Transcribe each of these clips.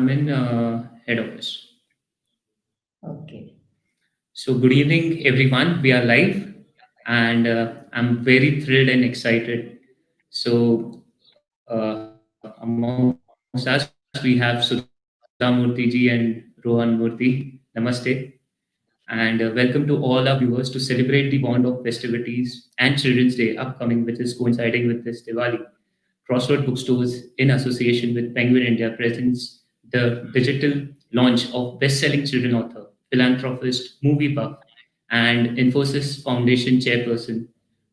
I'm in head office. Okay. So, good evening, everyone. We are live, and I'm very thrilled and excited. So, amongst us, we have Sudha Murty ji and Rohan Murty. Namaste, and welcome to all our viewers to celebrate the bond of festivities and Children's Day upcoming, which is coinciding with this Diwali. Crossword Bookstores, in association with Penguin India, presents the digital launch of best-selling children author, philanthropist, movie buff, and Infosys Foundation chairperson,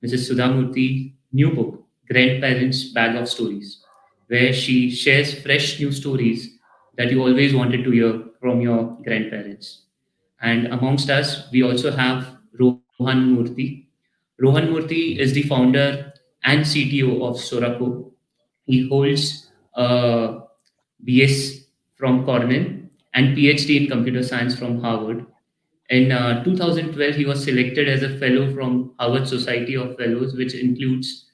Mrs. Sudha Murty, new book, Grandparents' Bag of Stories, where she shares fresh new stories that you always wanted to hear from your grandparents. And amongst us, we also have Rohan Murty. Rohan Murty is the founder and CTO of Soraco. He holds a BS from Cornell and PhD in computer science from Harvard. In 2012, he was selected as a fellow from Harvard Society of Fellows, which includes,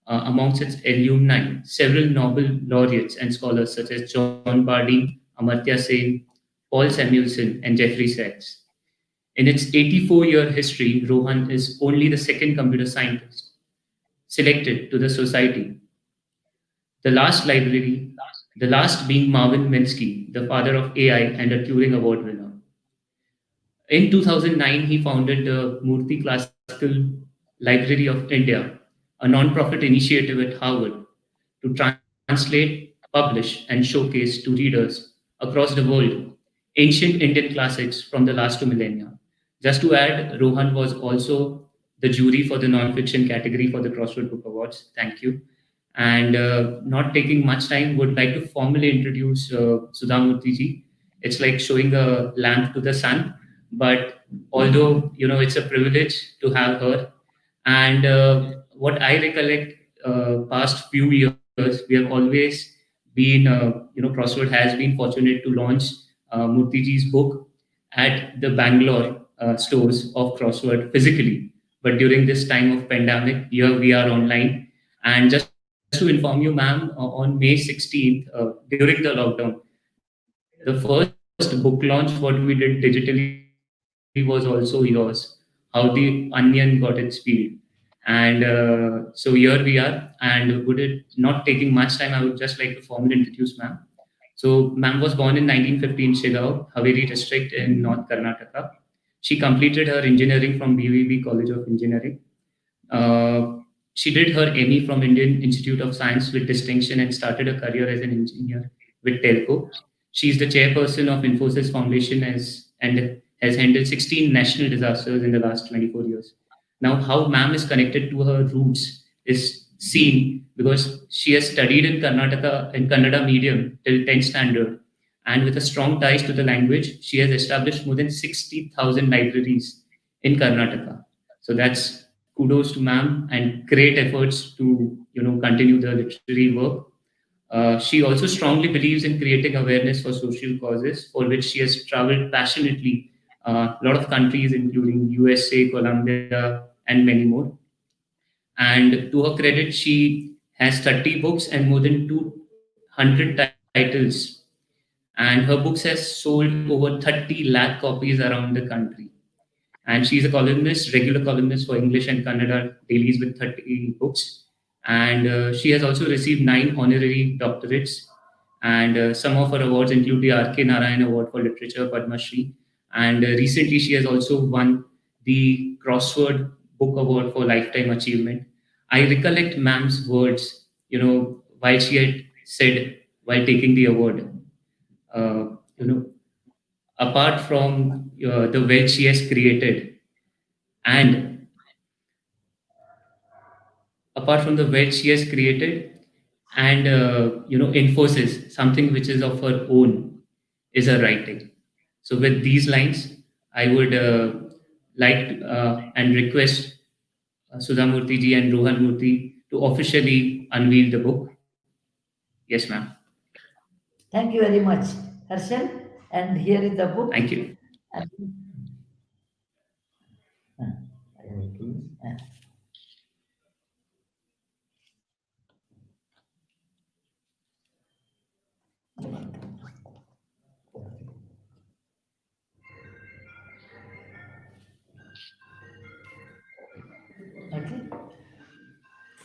amongst its alumni, several Nobel laureates and scholars such as John Bardeen, Amartya Sen, Paul Samuelson, and Jeffrey Sachs. In its 84-year history, Rohan is only the second computer scientist selected to the society. The last library, the last being Marvin Minsky, the father of AI and a Turing Award winner. In 2009, he founded the Murthy Classical Library of India, a non-profit initiative at Harvard to translate, publish, and showcase to readers across the world ancient Indian classics from the last two millennia. Just to add, Rohan was also the jury for the non-fiction category for the Crossword Book Awards. Thank you. And not taking much time, would like to formally introduce Sudha Murty ji. It's like showing a lamp to the sun, but although it's a privilege to have her, and what I recollect, past few years, we have always been, Crossword has been fortunate to launch Murthy ji's book at the Bangalore stores of Crossword physically. But during this time of pandemic, here we are online. And just to inform you, ma'am, on May 16th, during the lockdown, the first book launch what we did digitally was also yours, How the Onion Got Its Speed. And so here we are. And would it not taking much time, I would just like to formally introduce ma'am. So, ma'am was born in 1950 in Shigao, Haveri district in North Karnataka. She completed her engineering from BVB College of Engineering. Uh, she did her ME from Indian Institute of Science with distinction and started a career as an engineer with Telco. She is the chairperson of Infosys Foundation and has handled 16 national disasters in the last 24 years. Now, how ma'am is connected to her roots is seen because she has studied in Karnataka in Kannada medium till 10th standard. And with a strong ties to the language, she has established more than 60,000 libraries in Karnataka. So that's kudos to ma'am and great efforts to continue the literary work. She also strongly believes in creating awareness for social causes, for which she has traveled passionately a lot of countries, including USA, Colombia, and many more. And to her credit, she has 30 books and more than 200 titles. And her books has sold over 30 lakh copies around the country. And she's a columnist, regular columnist for English and Kannada dailies with 30 books. And she has also received 9 honorary doctorates. And some of her awards include the R.K. Narayan Award for Literature, Padma Shri. And recently, she has also won the Crossword Book Award for Lifetime Achievement. I recollect ma'am's words, while she had said while taking the award, uh, you know, apart from the wealth she has created, and apart from the wealth she has created, and enforces something which is of her own, is her writing. So with these lines, I would and request Sudha Murty ji and Rohan Murty to officially unveil the book. Yes, ma'am. Thank you very much, Harshal. And here is the book. Thank you. And, I will do,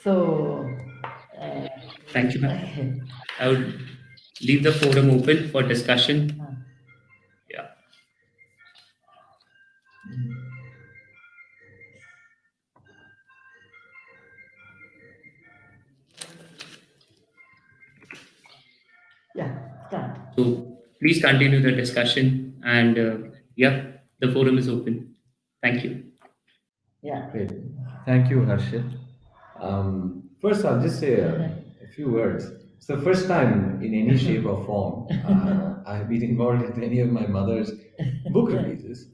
So, uh, Thank you, ma'am. okay. I would leave the forum open for discussion. Yeah. Yeah, start. So please continue the discussion, and yeah, the forum is open. Thank you. Yeah. Great. Thank you, Harshit. First, I'll just say a few words. It's the first time in any shape or form I've been involved in any of my mother's book releases.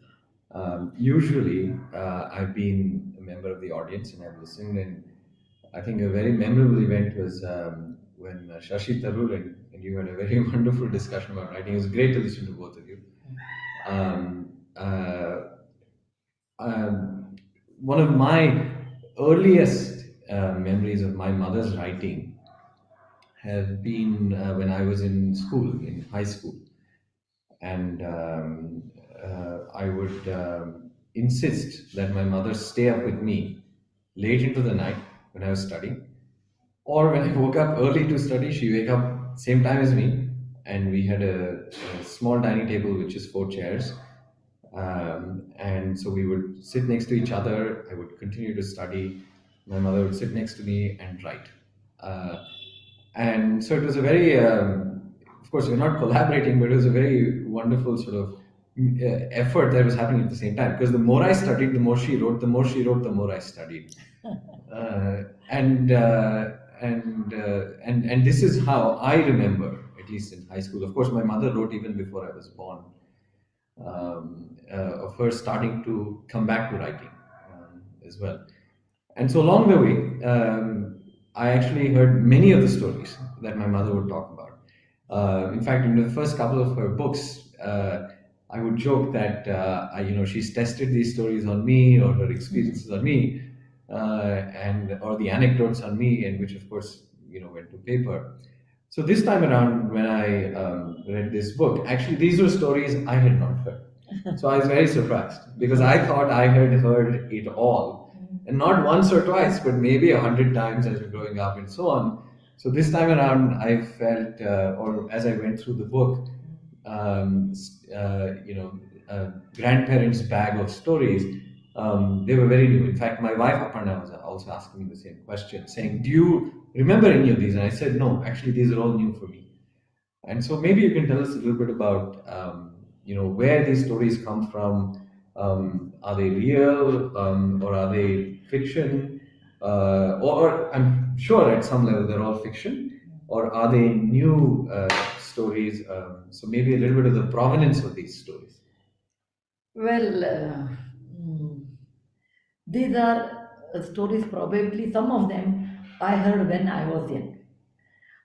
Usually, I've been a member of the audience and I've listened. And I think a very memorable event was when Shashi Tharoor and you had a very wonderful discussion about writing. It was great to listen to both of you. Um, uh, um, One of my earliest memories of my mother's writing have been when I was in school, in high school, and I would insist that my mother stay up with me late into the night when I was studying, or when I woke up early to study, she wake up same time as me, and we had a small dining table which is four chairs, and so we would sit next to each other. I would continue to study. My mother would sit next to me and write. Uh, and so it was a very, of course, we're not collaborating, but it was a very wonderful sort of effort that was happening at the same time. Because the more I studied, the more she wrote. The more she wrote, the more I studied. Uh, and and this is how I remember, at least in high school. Of course, my mother wrote even before I was born, of her starting to come back to writing as well. And so along the way, I actually heard many of the stories that my mother would talk about. In fact, in the first couple of her books, I would joke that she's tested these stories on me or her experiences on me, and or the anecdotes on me, and which of course went to paper. So this time around, when I read this book, actually these were stories I had not heard. So I was very surprised because I thought I had heard it all, and not once or twice, but maybe 100 times as we're growing up and so on. So this time around, I felt, or as I went through the book, grandparents' bag of stories. They were very new. In fact, my wife Aparna was also asking me the same question, saying, "Do you remember any of these?" And I said, "No, actually, these are all new for me." And so maybe you can tell us a little bit about where these stories come from. Are they real, or are they fiction? Or I'm sure at some level they're all fiction, or are they new stories? So maybe a little bit of the provenance of these stories. Well, mm, these are stories, probably some of them I heard when I was young.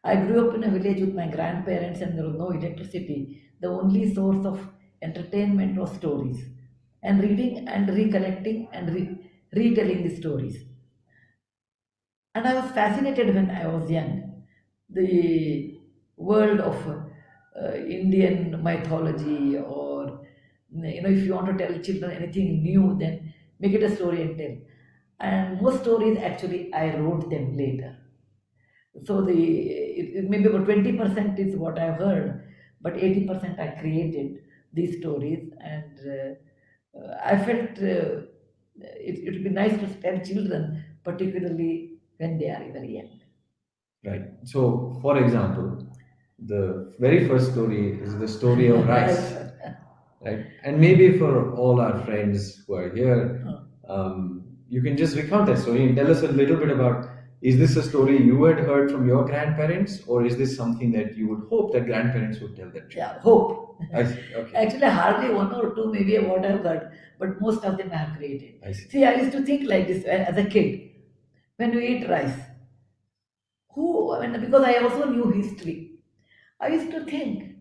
I grew up in a village with my grandparents, and there was no electricity. The only source of entertainment was stories, and reading and recollecting and retelling the stories. And I was fascinated when I was young. The world of Indian mythology, or if you want to tell children anything new, then make it a story and tell. And most stories actually I wrote them later. So it maybe about 20% is what I've heard, but 80% I created these stories, and I felt it would be nice to tell children, particularly when they are very young. Right. So, for example, the very first story is the story of rice, right? And maybe for all our friends who are here, you can just recount that story and tell us a little bit about, is this a story you had heard from your grandparents, or is this something that you would hope that grandparents would tell their children? Yeah, hope. I see. Okay. Actually, hardly one or two, maybe what I've heard, but most of them I have created. I see. See, I used to think like this as a kid. When we eat rice, because I also knew history, I used to think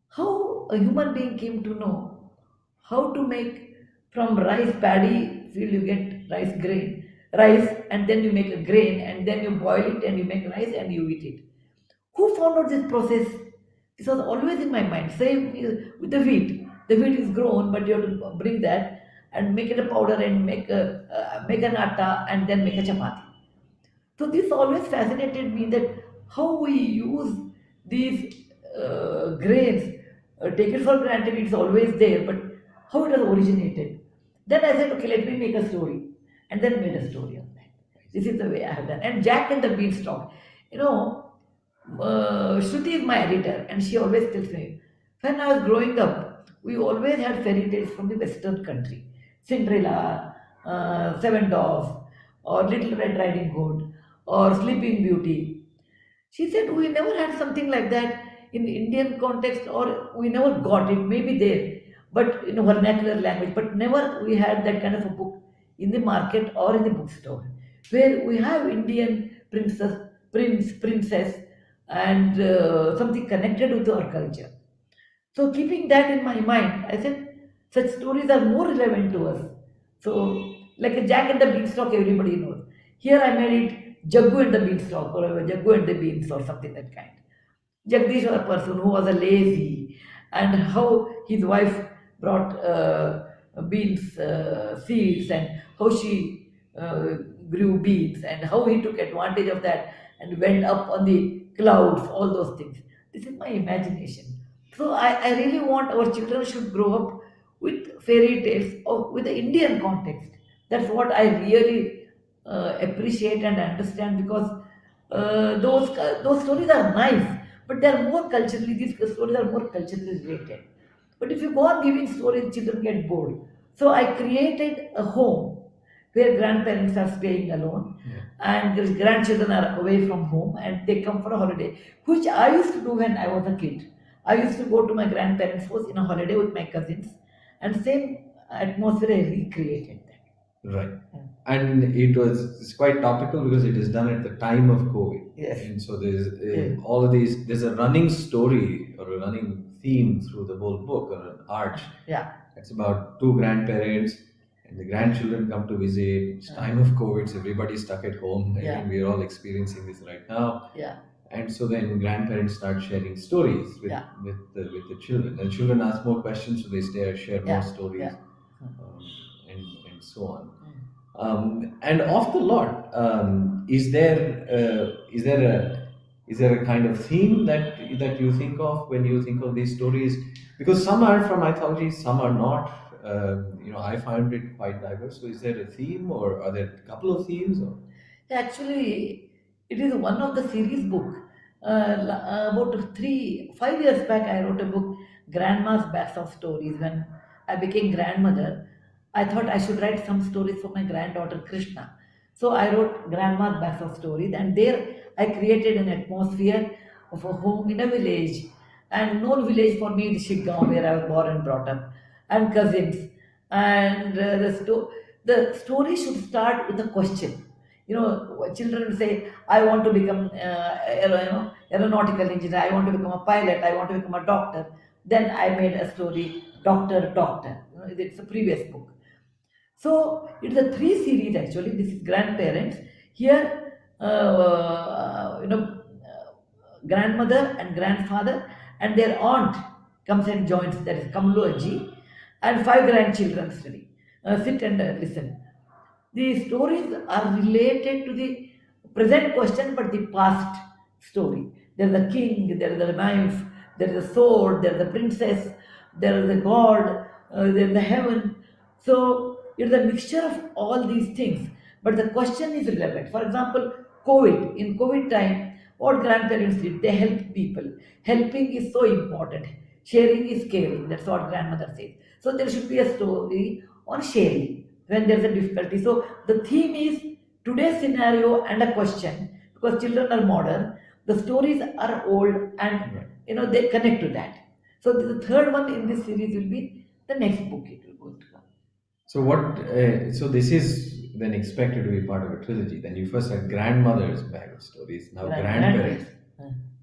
how a human being came to know how to make from rice paddy field you get rice, and then you make a grain, and then you boil it and you make rice and you eat it. Who found out this process? This was always in my mind. Same with the wheat. The wheat is grown, but you have to bring that and make it a powder and make an atta and then make a chapati. So this always fascinated me, that how we use these grains, take it for granted it's always there, but how it has originated. Then I said, okay, let me make a story, and then made a story of that. This is the way I have done. And Jack and the Beanstalk, you know, Shruti is my editor, and she always tells me, when I was growing up, we always had fairy tales from the Western country, Cinderella, Seven Dwarfs, or Little Red Riding Hood, or Sleeping Beauty. She said we never had something like that in Indian context, or we never got it. Maybe there, but in vernacular language, but never we had that kind of a book in the market or in the bookstore, where we have Indian princess, and something connected with our culture. So keeping that in my mind, I said such stories are more relevant to us. So like a Jack and the Beanstalk, everybody knows. Here I made it Jaggu and the Beanstalk, or Jaggu and the Beans, or something that kind. Jagdish was a person who was a lazy, and how his wife brought beans seeds, and how she grew beans, and how he took advantage of that and went up on the clouds, all those things. This is my imagination. So I really want our children should grow up with fairy tales or with the Indian context. That's what I really appreciate and understand, because those stories are nice, but they are more culturally. These stories are more culturally related. But if you go on giving stories, children get bored. So I created a home where grandparents are staying alone, and the grandchildren are away from home, and they come for a holiday, which I used to do when I was a kid. I used to go to my grandparents' house in a holiday with my cousins, and same atmosphere I recreated that. Right. And it's quite topical because it is done at the time of COVID. Yes. And so there's Yes. all of these, there's a running story or a running theme through the whole book, or an arch. Yeah. It's about two grandparents and the grandchildren come to visit. It's time of COVID, so everybody's stuck at home. I Yeah. think we're all experiencing this right now. Yeah. And so then grandparents start sharing stories Yeah. with the children. And children ask more questions, so they share Yeah. more stories, Yeah. and so on. And off the lot, is there a kind of theme that you think of when you think of these stories? Because some are from mythology, some are not. I find it quite diverse. So, is there a theme, or are there a couple of themes? Or? Actually, it is one of the series book. About 5 years back, I wrote a book, Grandma's Bags of Stories. When I became grandmother, I thought I should write some stories for my granddaughter Krishna. So I wrote Grandma's Bags of Stories, and there I created an atmosphere of a home in a village. And known village for me is Shiggaon, where I was born and brought up, and cousins. And the story should start with a question. Children say, I want to become aeronautical engineer, I want to become a pilot, I want to become a doctor. Then I made a story, Doctor. It's a previous book. So it's a three series actually. This is grandparents. Here, grandmother and grandfather and their aunt comes and joins. That is Kamlu Aji, and five grandchildren study. Sit and listen. The stories are related to the present question, but the past story. There is the king, there is the knife, there is the sword, there is the princess, there is the god, there is the heaven. So it is a mixture of all these things, but the question is relevant. For example, COVID. In COVID time, what grandparents did, they helped people. Helping is so important. Sharing is caring. That's what grandmother says. So there should be a story on sharing when there's a difficulty. So the theme is today's scenario and a question, because children are modern, the stories are old, and they connect to that. So the third one in this series will be the next book it will go to come. So what? So this is then expected to be part of a trilogy. Then you first had grandmother's bag of stories, now grandparents'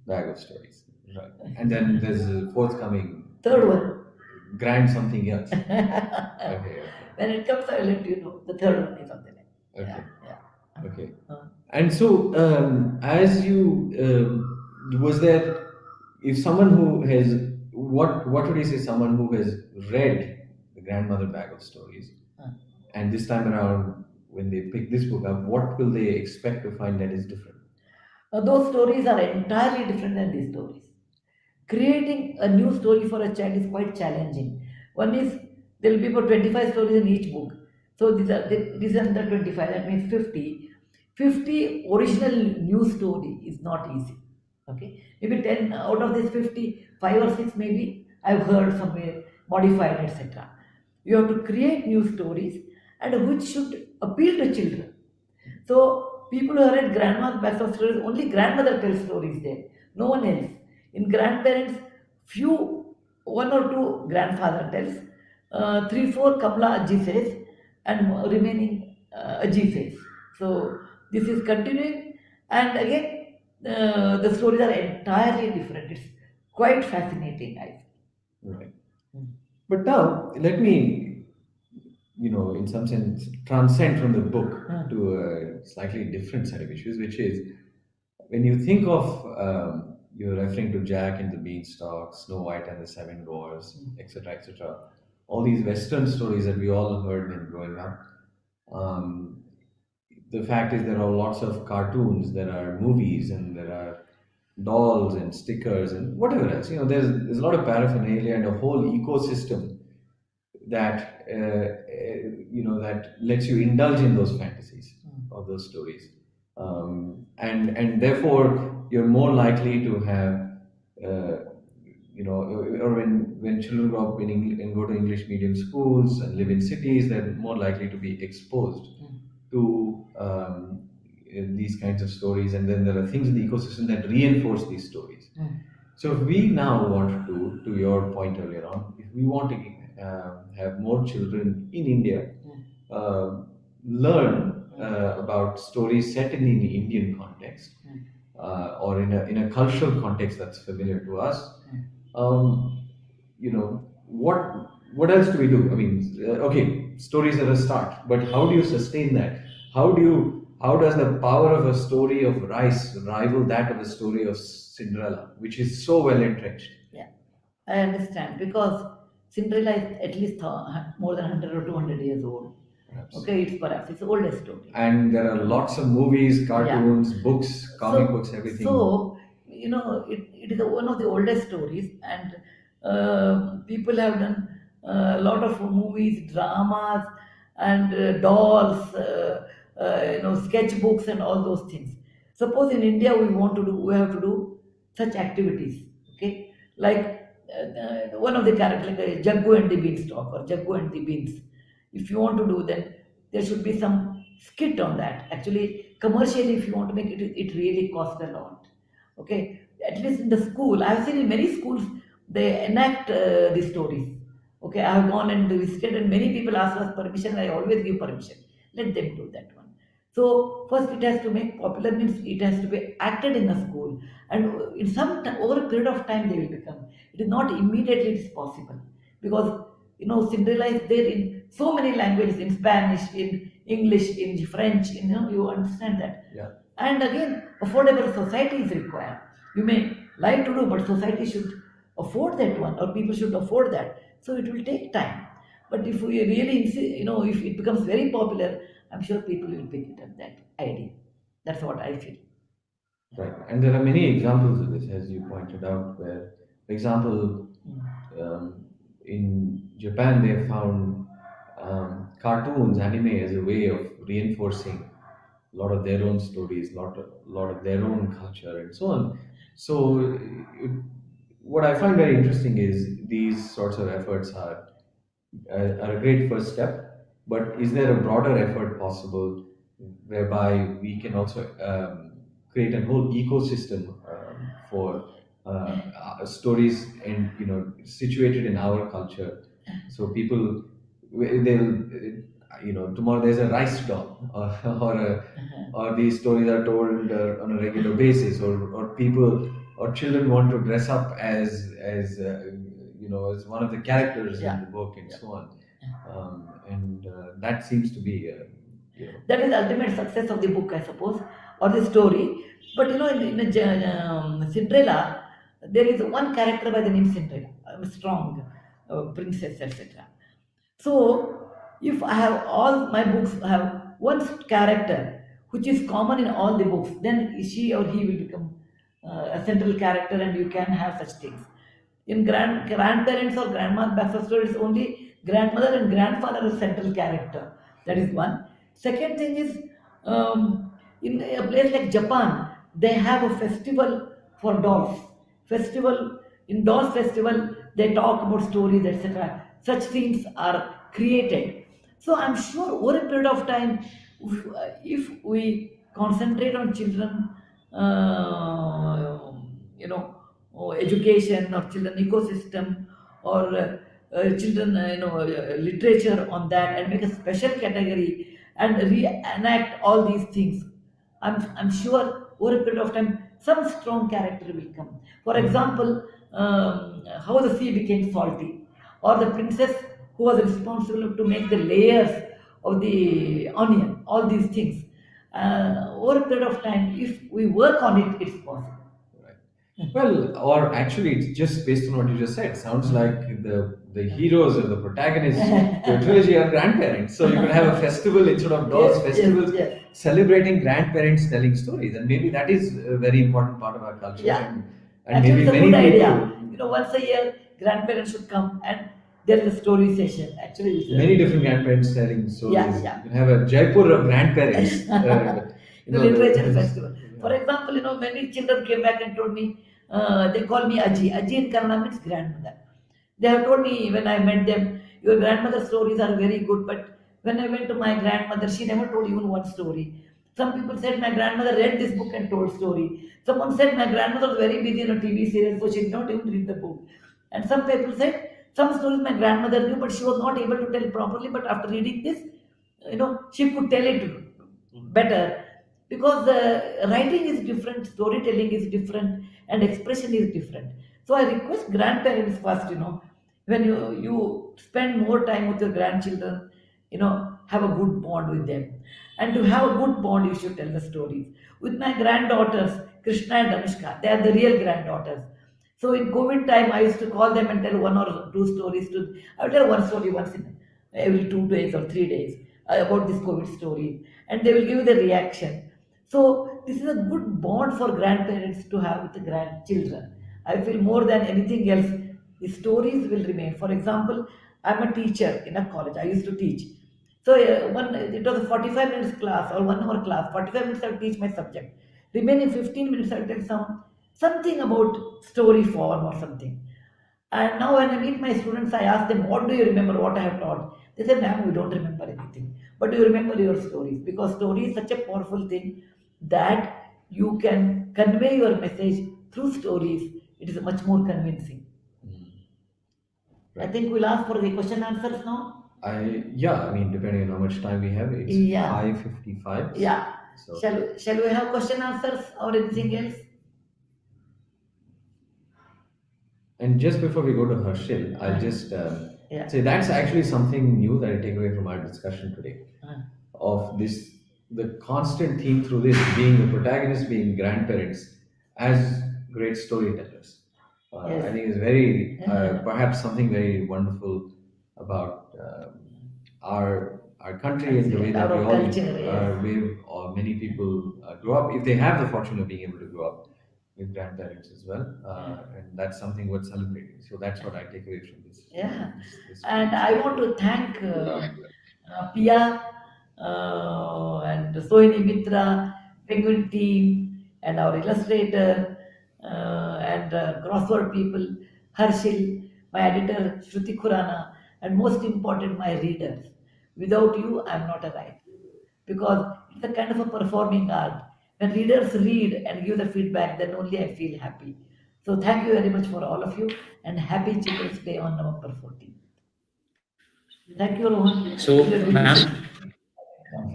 bag of stories, right? And then there's a forthcoming third one. Grand something else. Okay. When it comes, I will let you know. The third one is on the next. Okay. Yeah. Okay. And so, as you was there, if someone who has what would you say? Someone who has read the grandmother bag of stories, and this time around when they pick this book up, what will they expect to find that is different? Those stories are entirely different than these stories. Creating a new story for a child is quite challenging. One is there will be about 25 stories in each book. So these are under 25, that means 50. 50 original new story is not easy. Okay, maybe 10 out of this 50, 5 or 6 maybe I've heard somewhere, modified, etc. You have to create new stories and which should appeal to children. So people who are at grandma's backs of stories, only grandmother tells stories there, no one else. In grandparents, few, one or two grandfather tells, three, four Kamla Ajji says, and remaining Ajji says. So this is continuing, and again, the stories are entirely different. It's quite fascinating, I think. Right. But now, let me, in some sense, transcend from the book to a slightly different set of issues, which is when you think of, you're referring to Jack and the Beanstalk, Snow White and the Seven Dwarfs, etc., etc. All these Western stories that we all heard when growing up. Um, the fact is, there are lots of cartoons, there are movies, and there are dolls and stickers and whatever else. There's a lot of paraphernalia and a whole ecosystem that that lets you indulge in those fantasies or those stories, and therefore you're more likely to have or when children grow up and go to English medium schools and live in cities, they're more likely to be exposed to these kinds of stories, and then there are things in the ecosystem that reinforce these stories. So if we now want to your point earlier on, if we want to have more children in India uh, learn about stories set in the Indian context, or in a cultural context that's familiar to us, what else do we do? I mean, okay, stories are a start, but how do you sustain that? How does the power of a story of rice rival that of a story of Cinderella, which is so well entrenched? Yeah, I understand because Cinderella is at least more than 100 or 200 years old. Perhaps. Okay, it's perhaps its oldest story. And there are lots of movies, cartoons, books, comic books, everything. So, it is one of the oldest stories, and people have done a lot of movies, dramas, and dolls, sketchbooks, and all those things. Suppose in India we have to do such activities, okay? Like one of the characters, like Jaggu and the Beanstalk or Jaggu and the Beans. If you want to do, then there should be some skit on that. Actually, commercially, if you want to make it, it really costs a lot. Okay, at least in the school, I've seen in many schools they enact these stories. Okay, I have gone and visited, and many people ask us permission. I always give permission. Let them do that one. So first, it has to make popular, means it has to be acted in a school, and in some over a period of time they will become. It is not immediately it is possible because Cinderella is there in so many languages, in Spanish, in English, in French. You understand that. Yeah. And again, affordable society is required. You may like to do, but society should afford that one, or people should afford that. So it will take time. But if we really, if it becomes very popular, I'm sure people will pick it up, that idea. That's what I feel. Right. And there are many examples of this, as you pointed out, where, for example, in Japan, they have found cartoons, anime, as a way of reinforcing a lot of their own stories, lot of their own culture, and so on. So, what I find very interesting is these sorts of efforts are a great first step. But is there a broader effort possible whereby we can also create a whole ecosystem for stories and situated in our culture, so people they'll tomorrow there's a rice doll, or these stories are told on a regular basis, or people or children want to dress up as one of the characters in the book, and so on. And that seems to be That is the ultimate success of the book, I suppose, or the story. But in Cinderella, there is one character by the name Cinderella, a strong princess, etc. So, if I have all my books have one character which is common in all the books, then she or he will become a central character, and you can have such things. In grandparents or grandma's backstory stories, only grandmother and grandfather is central character. That is one. Second thing is, in a place like Japan, they have a festival for dolls. Festival in dolls festival, they talk about stories, etc. Such things are created. So I'm sure over a period of time, if we concentrate on children, uh, you know, or education or children ecosystem, or children literature on that, and make a special category and reenact all these things, I'm sure over a period of time some strong character will come. For example, how the sea became salty, or the princess who was responsible to make the layers of the onion, all these things. Over a period of time, if we work on it, it's possible. Right. Well, or actually, it's just based on what you just said. Sounds like the heroes or the protagonists to a trilogy are grandparents. So you could have a festival instead of dolls, Yes, festivals yes, yes. celebrating grandparents telling stories, and maybe that is a very important part of our culture, Yeah. and Actually, maybe it's a many good idea. people. Once a year, grandparents should come and there is a story session. Actually, it's Many different grandparents telling yeah, stories. yeah. You can have a Jaipur of grandparents. Literature The festival. For example, many children came back and told me, they call me Aji. Aji in Kannada means grandmother. They have told me when I met them, your grandmother's stories are very good, but when I went to my grandmother, she never told even one story. Some people said my grandmother read this book and told story. Someone said my grandmother was very busy in a TV serial, so she did not even read the book. And some people said some stories my grandmother knew, but she was not able to tell properly. But after reading this, she could tell it better, because writing is different, storytelling is different, and expression is different. So I request grandparents first, when you spend more time with your grandchildren, have a good bond with them. And to have a good bond, you should tell the stories. With my granddaughters, Krishna and Anushka, they are the real granddaughters. So in COVID time, I used to call them and tell one or two stories. I would tell one story once in every 2 days or 3 days about this COVID story, and they will give the reaction. So this is a good bond for grandparents to have with the grandchildren. I feel more than anything else, the stories will remain. For example, I'm a teacher in a college. I used to teach. So one it was a 45 minutes class or 1 hour class. 45 minutes I would teach my subject. Remaining 15 minutes I would tell something about story form or something. And now when I meet my students, I ask them, what do you remember what I have taught? They say, ma'am, we don't remember anything. But you remember your stories, because story is such a powerful thing that you can convey your message through stories. It is much more convincing. I Right. think we'll ask for the question answers now. I mean, depending on how much time we have, it's Yeah. 5:55. Yeah. So, Shall we have question answers or anything else? and just before we go to Harshil, I'll just Yeah. say that's actually something new that I take away from our discussion today. Uh, Of this, the constant theme through this being the protagonist, being grandparents as great storytellers. I yes. think is very perhaps something very wonderful about our country and the way that we Our all culture, yes. way or many people grow up if they have the fortune of being able to grow up with grandparents as well, and that's something worth celebrating. So that's what I take away from this. Yeah, This and I want to thank Pia and Sohini Mitra, Penguin team, and our illustrator and Crossword people, Harshil, my editor Shruti Khurana, and most important, my readers. Without you, I'm not a writer, because it's a kind of a performing art. When readers read and give the feedback, then only I feel happy. So thank you very much for all of you, and happy Children's Day on November 14th. Thank you, Rohan. So, It was ma'am,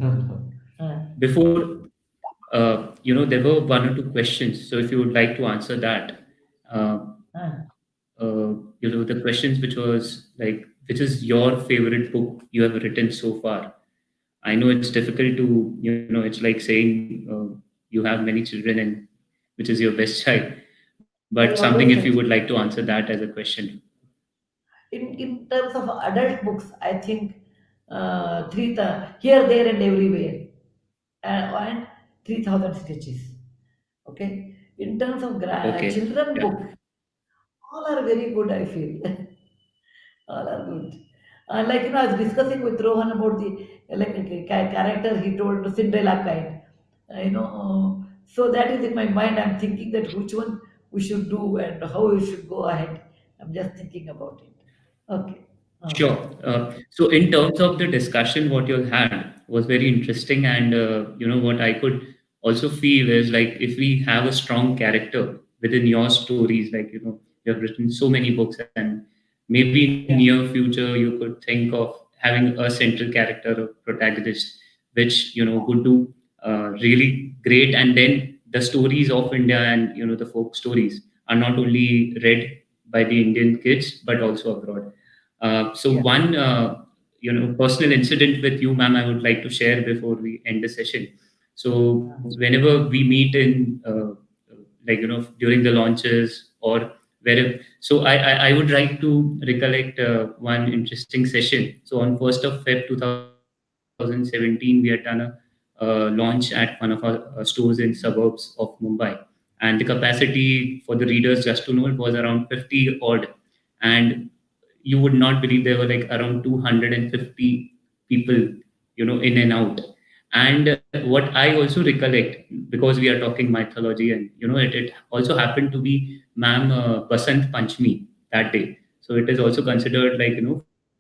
really uh, before, there were one or two questions. So, if you would like to answer that, uh, uh, the questions which was like, which is your favorite book you have written so far? I know it's difficult to, it's like saying you have many children and which is your best child. But I something, if you always would mention. like to answer that as a question. In terms of adult books, I think here, there, and everywhere, and 3,000 stitches. Okay, in terms of Okay. children book, Yeah. all are very good. I feel all are good. Like I was discussing with Rohan about the like character he told Cinderella kind. So that is in my mind. I'm thinking that which one we should do and how we should go ahead. I'm just thinking about it. Okay. Sure. So, in terms of the discussion, what you all had was very interesting, and what I could also feel is like if we have a strong character within your stories, like you have written so many books, and maybe in near future you could think of having a central character or protagonist, which would do really great, and then the stories of India and the folk stories are not only read by the Indian kids but also abroad. So Yeah. one, personal incident with you, ma'am, I would like to share before we end the session. So whenever we meet in, during the launches or wherever, so I would like to recollect one interesting session. So on 1st of Feb 2017, we had done a launch at one of our stores in suburbs of Mumbai, and the capacity for the readers, just to know, it was around 50 odd, and you would not believe there were like around 250 people in and out. And what I also recollect, because we are talking mythology, and it also happened to be ma'am Basant Panchami that day, so it is also considered like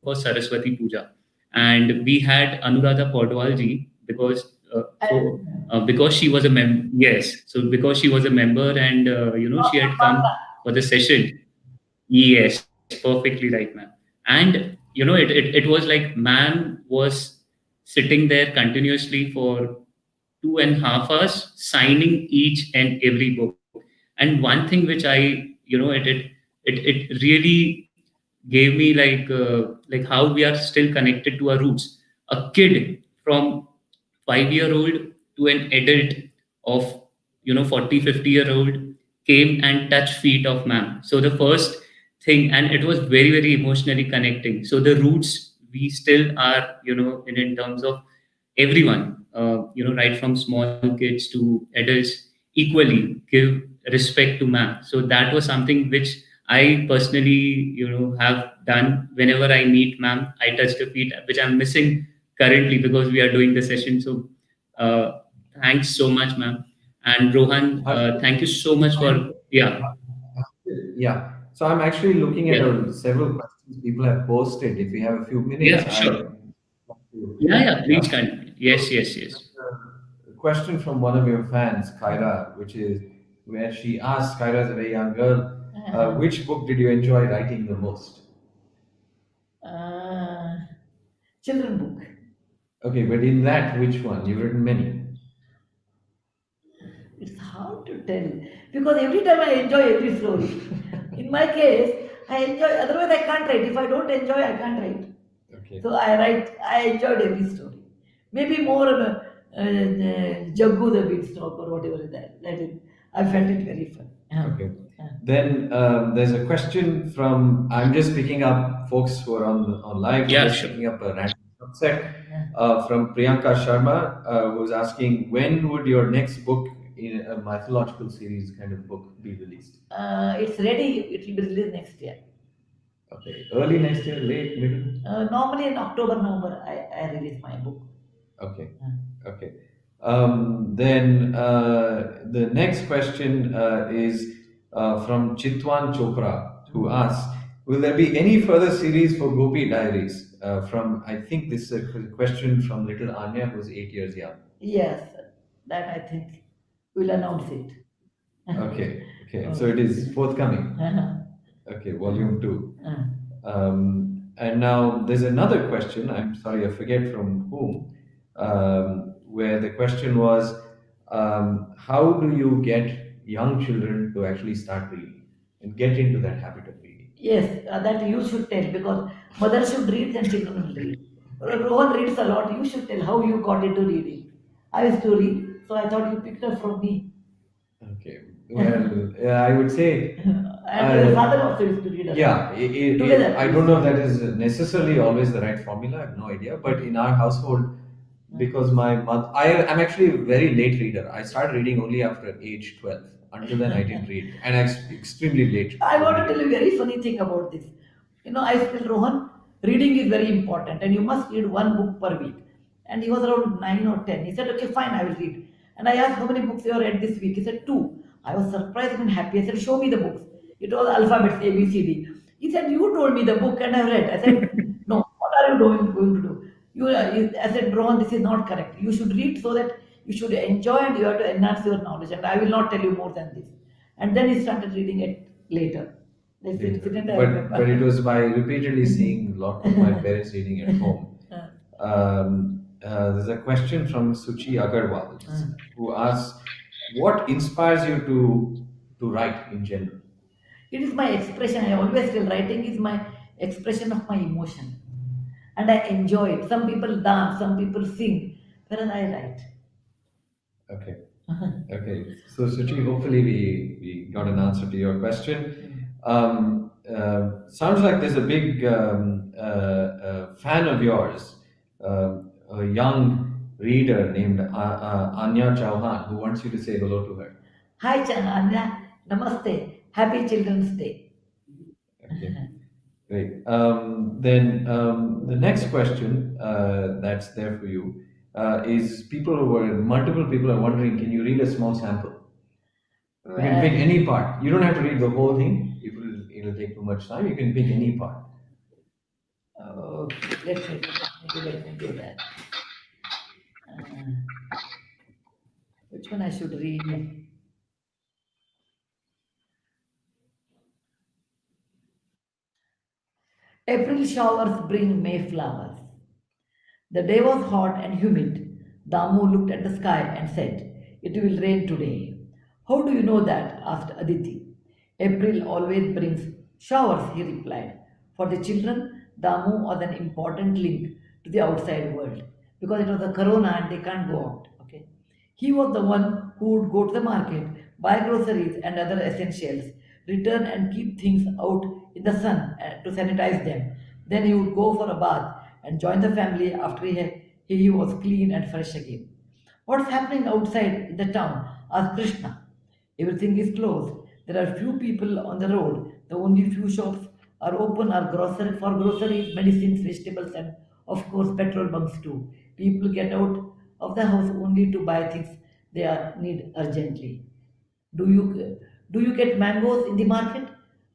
for Saraswati Puja. And we had Anuradha Podwal ji, because because she was a member. Yes, so because she was a member, and she had come for the session. Yes, perfectly right, ma'am. And it was like ma'am was sitting there continuously for 2.5 hours signing each and every book. And one thing which it really gave me like how we are still connected to our roots. A kid from 5-year-old to an adult of 40-50-year-old came and touched feet of ma'am. So the first thing, and it was very very emotionally connecting. So the roots we still are in terms of everyone, right from small kids to adults, equally give respect to ma'am. So that was something which I personally have done. Whenever I meet ma'am, I touch the feet, which I'm missing currently because we are doing the session. So uh, thanks so much, ma'am. And Rohan, Harshit, thank you so much for, yeah. yeah. So I'm actually looking at Yeah. several questions people have posted. If we have a few minutes, Yeah, I'd sure. like to, Yeah, yeah, please yeah. continue. So Yes, yes, yes. a question from one of your fans, Kyra, which is where she asks, Kyra is a very young girl, which book did you enjoy writing the most? Uh, children book. Okay, but in that, which one? You've written many. It's hard to tell because every time I enjoy every story. In my case, I enjoy. Otherwise, I can't write. If I don't enjoy, I can't write. Okay. So I write. I enjoyed every story. Maybe more Jaggu the Beanstalk or whatever is that. That is, I felt it very fun. Okay. Then there's a question from, I'm just picking up folks who are on live, Yeah, just sure. picking up a random subset from Priyanka Sharma, who's asking, when would your next book in a mythological series kind of book be released? It's ready. It will be released next year. Okay, early next year, late, middle? Normally in October, November, I release my book. Okay, Uh, okay. Then the next question is from Chitwan Chopra, who asks, "Will there be any further series for Gopi Diaries?" From I think this is a question from little Anya, who's 8 years young. yes, that I think we'll announce it. Okay, okay. So it Okay. is forthcoming. Uh-huh. Okay, volume two. Uh, And now there's another question. I'm sorry, I forget from whom, where the question was, how do you get young children to actually start reading and get into that habit of reading? yes, that you should tell because mother should read and children will read. Rohan reads a lot. You should tell how you got into reading. I used to read, so I thought you picked up from me. Okay. Well, I would say And your father also used to read a lot. Yeah, Together, I we don't used know to if that read. is necessarily always the right formula. I have no idea. But in our household, because my mother, I'm actually a very late reader. I started reading only after age 12. Until then, I didn't read, and I'm extremely late I want to tell reader. you a very funny thing about this. I tell Rohan, reading is very important and you must read one book per week. And he was around 9 or 10. He said, okay, fine, I will read. And I asked how many books you have read this week. He said, two. I was surprised and happy. I said, show me the books. It was alphabets, A, B, C, D. He said, you told me the book and I read. I said, no, what are you going to do? I said, Rohan, this is not correct. You should read so that you should enjoy and you have to enhance your knowledge. And I will not tell you more than this. And then he started reading it later. This Later. incident I But it remember. was by repeatedly seeing a lot of my parents reading at home. There's a question from Suchi Agarwal who asks, "What inspires you to write in general?" It is my expression. I always feel writing is my expression of my emotion. And I enjoy it. Some people dance, some people sing, whereas I write. Okay. Okay. So Suchi, hopefully we got an answer to your question. Sounds like there's a big fan of yours, a young reader named Anya Chauhan, who wants you to say hello to her. Hi, Chananya. Namaste. Happy Children's Day. Okay. Great. Then the next question that's there for you is multiple people are wondering, can you read a small sample? You can pick Well, any part. You don't have to read the whole thing. It'll take too much time. You can pick any part. okay, let me do that. Uh, which one I should read? April showers bring May flowers. The day was hot and humid. Damu looked at the sky and said, it will rain today. How do you know that? Asked Aditi. April always brings showers, he replied. For the children, Damu was an important link to the outside world because it was a corona and they can't go out. Okay. He was the one who would go to the market, buy groceries and other essentials, return and keep things out in the sun to sanitize them. Then he would go for a bath and join the family after he was clean and fresh again. What's happening outside in the town? Asked Krishna. Everything is closed. There are few people on the road. The only few shops are open are grocery for groceries, medicines, vegetables, and of course petrol bunks too. People get out of the house only to buy things need urgently. Do you get mangoes in the market?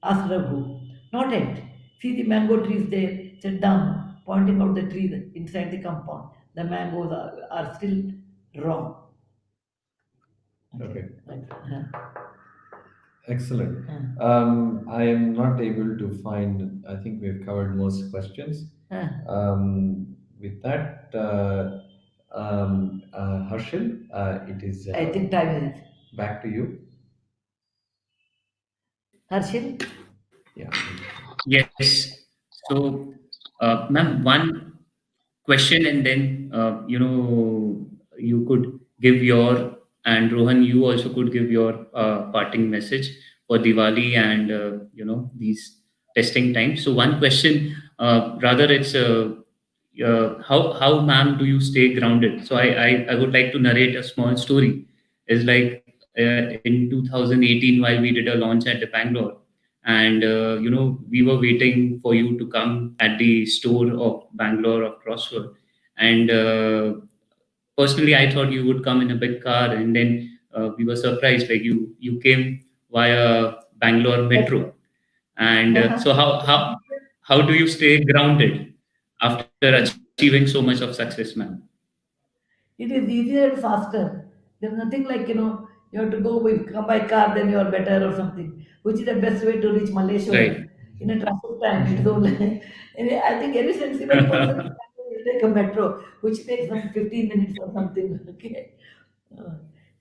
Asked Raghu. Not yet. See the mango trees there, said Dam, pointing out the trees inside the compound. The mangoes are still raw. Okay. Okay. Right. Excellent. Uh, I am not able to find, I think we've covered most questions. uh. With that, Harshil, it is I think time is back to you. Harshil. Yeah. Yes. So, ma'am, one question, and then you could give your, and Rohan, you also could give your parting message for Diwali and these testing times. So, one question, rather, it's how ma'am do you stay grounded? So, I would like to narrate a small story. Is like in 2018 while we did a launch at the Bangalore, and we were waiting for you to come at the store of Bangalore of Crossword, and personally I thought you would come in a big car, and then we were surprised like you came via Bangalore metro. And so how do you stay grounded after achieving so much of success, ma'am? It is easier and faster. There's nothing like, you have to go with come by car, then you are better or something, which is the best way to reach Right. Malaysia in a traffic time. It's only, I think any sensible person will take a metro, which takes some 15 minutes or something. Okay. Uh,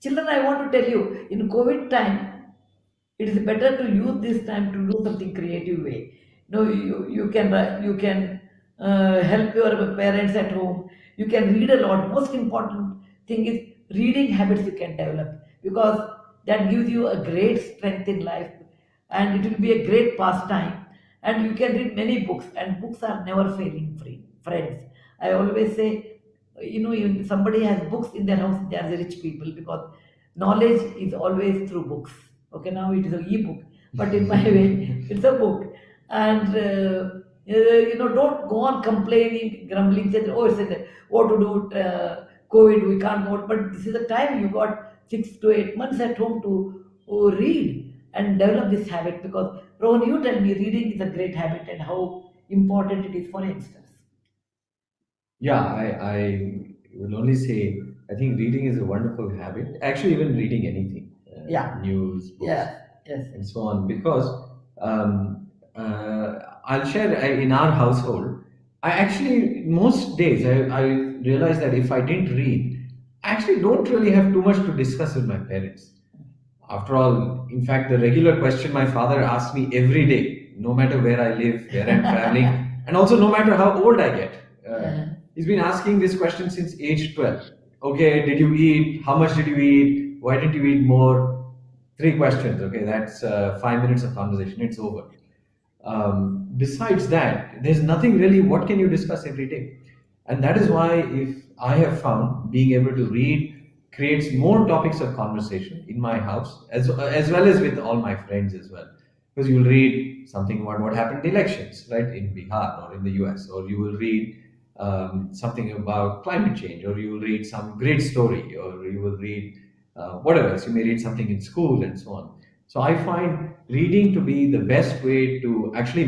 Children, I want to tell you, in COVID time, it is better to use this time to do something creative way. You can help your parents at home. You can read a lot. Most important thing is reading habits you can develop because that gives you a great strength in life. and it will be a great pastime. And you can read many books, and books are never failing free friends. I always say, if somebody has books in their house, they are the rich people, because knowledge is always through books. Okay, now it is an e-book, but in my way, it's a book. And don't go on complaining, grumbling, saying, oh, what to do, COVID, we can't go out. But this is the time you got 6 to 8 months at home to read and develop this habit, because Rohan, you tell me, reading is a great habit and how important it is for youngsters. Yeah, I will only say I think reading is a wonderful habit. Actually, even reading anything, Yeah, news, books, yeah, yes, and so on. Because I'll share in our household. I actually most days I realize that if I didn't read, I actually don't really have too much to discuss with my parents. After all, in fact, the regular question my father asks me every day, no matter where I live, where I'm traveling, and also no matter how old I get. uh, He's been asking this question since age 12. Okay, did you eat? How much did you eat? Why didn't you eat more? Three questions. Okay, that's 5 minutes of conversation. It's over. Besides that, there's nothing really. What can you discuss every day? And that is why, if I have found being able to read creates more topics of conversation in my house, as well as with all my friends as well. Because you'll read something about what happened in elections, right, in Bihar or in the US, or you will read something about climate change, or you will read some great story, or you will read whatever else. You may read something in school and so on. So I find reading to be the best way to actually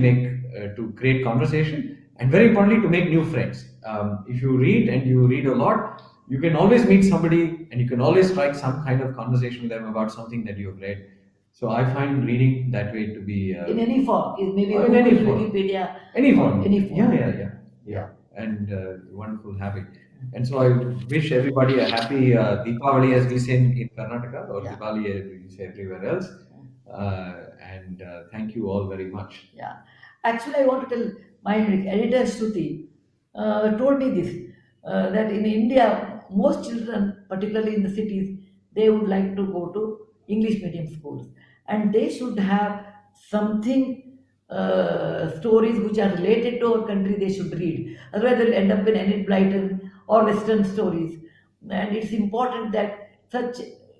to create conversation, and very importantly, to make new friends. If you read and you read a lot, you can always meet somebody, and you can always strike some kind of conversation with them about something that you have read. So I find reading that way to be in any form, is maybe or in Google, any form, Wikipedia, any or form. any Yeah, form. yeah, yeah, yeah. Yeah. And wonderful habit. And so I wish everybody a happy Deepavali, as we say in Karnataka, or Yeah. Diwali as we say everywhere else. And thank you all very much. Yeah. Actually, I want to tell my editor Shruti told me this, that in India, most children, particularly in the cities, they would like to go to English medium schools, and they should have something, stories which are related to our country. They should read. Otherwise, they'll end up in Enid Blyton or Western stories. And it's important that such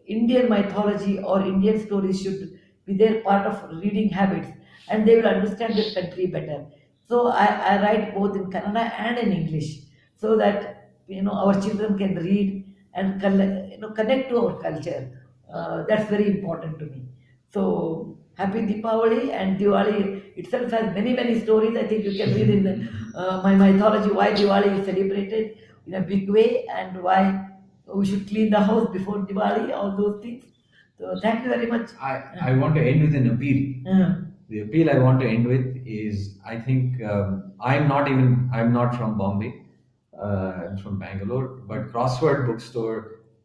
Indian mythology or Indian stories should be their part of reading habits, and they will understand their country better. So I write both in Kannada and in English, so that our children can read and connect to our culture. That's very important to me. So happy Deepavali, and Diwali itself has many many stories. I think you can read in my mythology why Diwali is celebrated in a big way, and why we should clean the house before Diwali, all those things. So thank you very much. I want to end with an appeal. Uh, The appeal I want to end with is, I think, I'm not from Bombay, I'm from Bangalore, but Crossword Bookstore,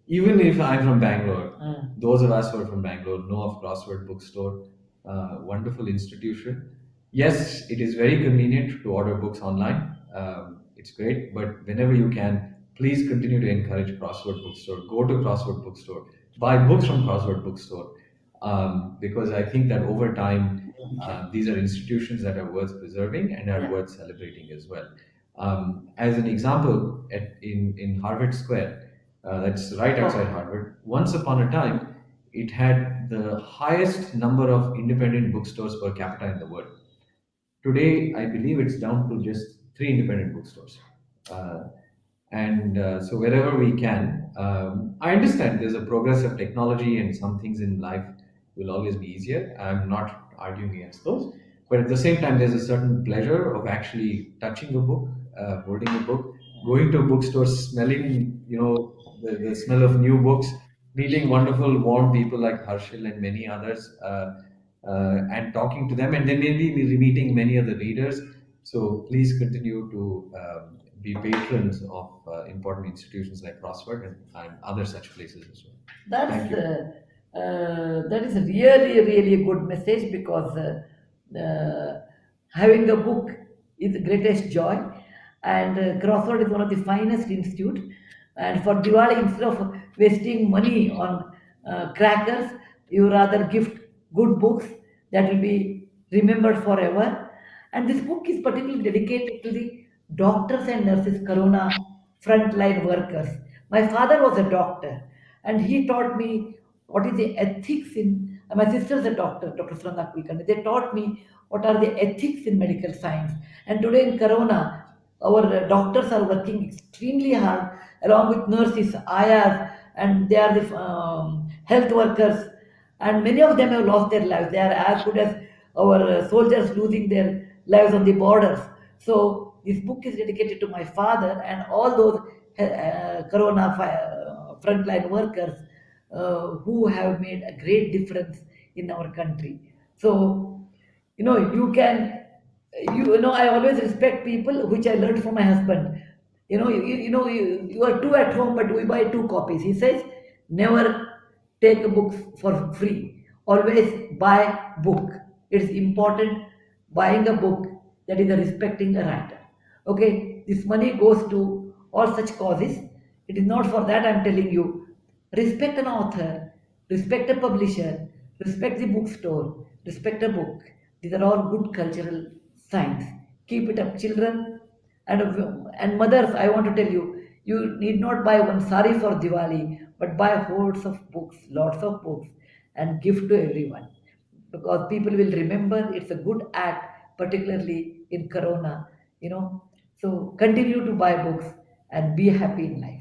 even if I'm from Bangalore, uh, those of us who are from Bangalore know of Crossword Bookstore, wonderful institution. Yes, it is very convenient to order books online. It's great, but whenever you can, please continue to encourage Crossword Bookstore. Go to Crossword Bookstore, buy books from Crossword Bookstore, because I think that over time, these are institutions that are worth preserving and are yeah. worth celebrating as well. As an example, in Harvard Square, that's right outside Harvard, once upon a time, it had the highest number of independent bookstores per capita in the world. Today, I believe it's down to just three independent bookstores. Uh, and so wherever we can, I understand there's a progress of technology, and some things in life will always be easier. I'm not arguing against those, but at the same time, there's a certain pleasure of actually touching a book, holding a book, going to a bookstore, smelling, the smell of new books, meeting wonderful, warm people like Harshil and many others, and talking to them, and then maybe be meeting many other readers. So please continue to be patrons of important institutions like Crossword, and other such places as well. Thank That's you. that is a really really good message, because having a book is the greatest joy, and Crossroad is one of the finest institute. And for Diwali, instead of wasting money on crackers, you rather gift good books, that will be remembered forever. And this book is particularly dedicated to the doctors and nurses, Corona frontline workers. My father was a doctor, and he taught me what is the ethics in. My sister is a doctor, Dr. Sranda Kulkarni. They taught me what are the ethics in medical science. And today in Corona, our doctors are working extremely hard along with nurses, ayas, and they are the health workers. And many of them have lost their lives. They are as good as our soldiers losing their lives on the borders. So this book is dedicated to my father and all those corona frontline workers who have made a great difference in our country. So you can I always respect people, which I learned from my husband. You are two at home, but we buy two copies. He says never take a book for free, always buy book. It's important buying a book, that is a respecting a writer. Okay, this money goes to all such causes. It is not for that I'm telling you. Respect an author, respect a publisher, respect the bookstore, respect a book. These are all good cultural signs. Keep it up, children. And mothers, I want to tell you, you need not buy one sari for Diwali, but buy hordes of books, lots of books, and give to everyone. Because people will remember it's a good act, particularly in Corona, So continue to buy books and be happy in life.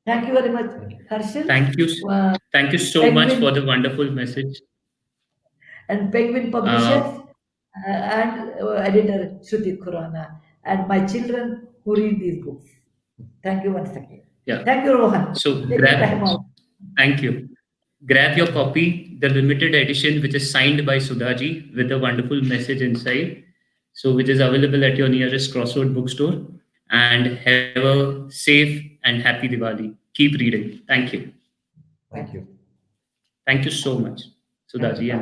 Thank you very much, Thank you. Harshil. Thank you. Uh, Thank you so much for Penguin the wonderful message. and Penguin Publishers Uh, and editor Shruti Khurana and my children who read these books. Thank you once again. yeah. Thank you, Rohan. So Take your time out. thank you. Grab your copy, the limited edition, which is signed by Sudhaji with a wonderful message inside. So, which is available at your nearest Crossword bookstore. And have a safe and happy Diwali. Keep reading. Thank you. Thank Thank you. you. Thank you so much, Thank you. Sudhaji and Bye.